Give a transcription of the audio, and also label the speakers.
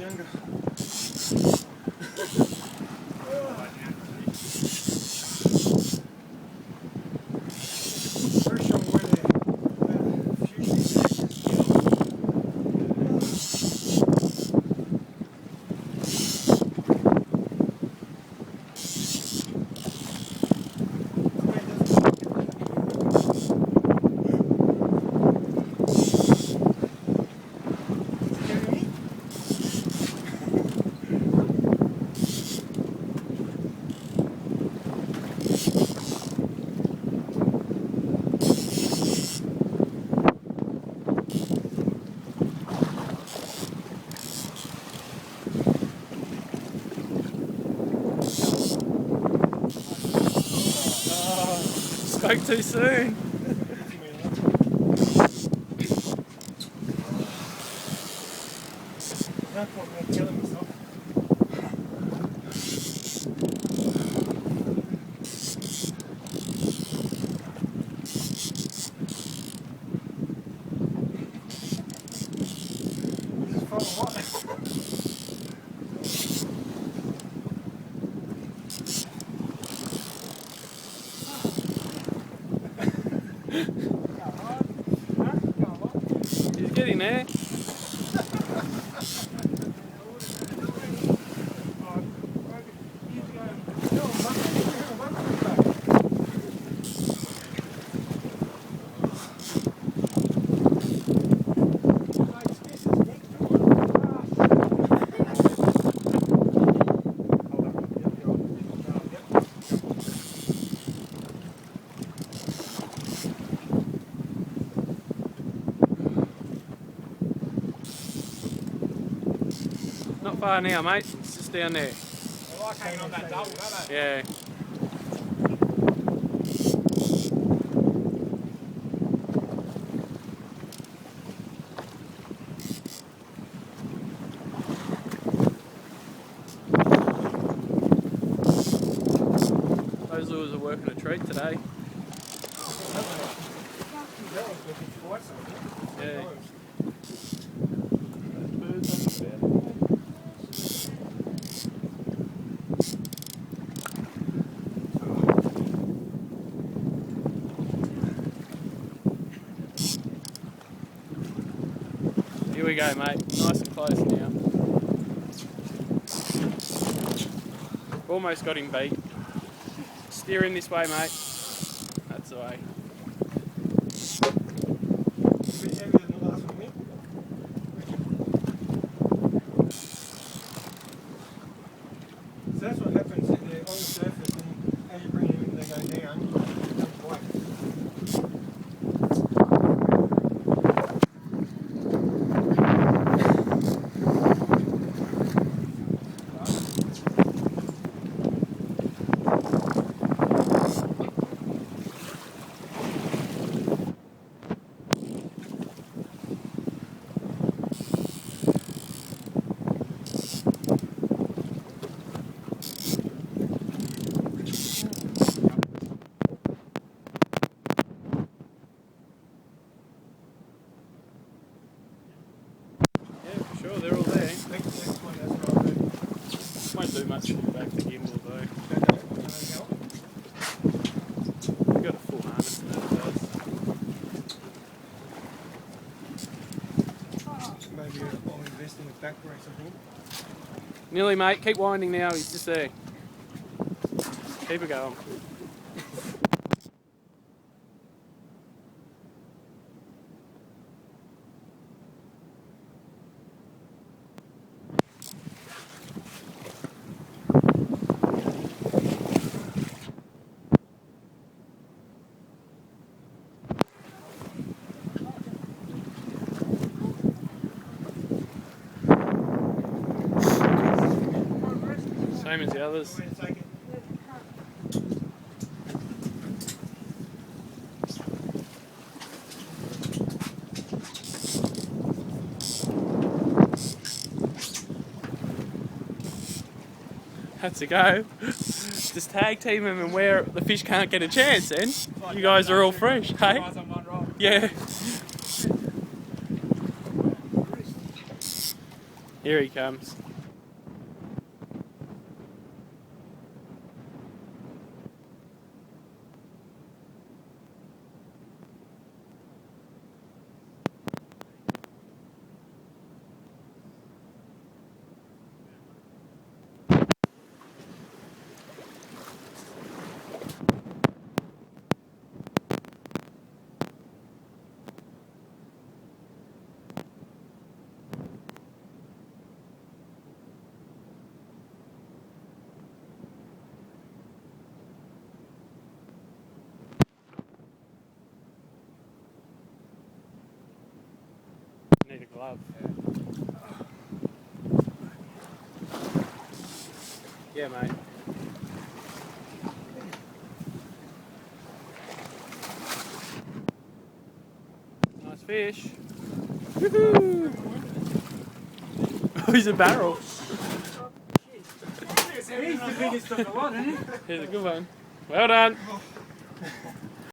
Speaker 1: younger.
Speaker 2: Spoke too soon.
Speaker 1: No point in killing myself. This is fun or what?
Speaker 2: He's getting there. Not far now, mate. It's just down there.
Speaker 3: I like hanging on that double, don't they?
Speaker 2: Yeah. Those lures are working a treat today. Yeah. Here we go, mate. Nice and close now. Almost got him beat. Steering this way, mate. That's the way.
Speaker 1: So that's what happens if they're on the surface and as you bring them in they go down.
Speaker 2: Sure, they're all there. Won't do much for the back to gimbal though. We've got a full harness and that does.
Speaker 1: Maybe I'll invest in the back brace, I think.
Speaker 2: Nearly, mate. Keep winding now. He's just there. Keep it going. Same as the others. That's a go. Just tag team them and where the fish can't get a chance then. You guys are all fresh, hey? Yeah. Here he comes. Need a glove. Yeah, mate. Nice fish. Woohoo! Oh, he's a barrel.
Speaker 1: He's the biggest of the lot, isn't he?
Speaker 2: Here's a good one. Well done.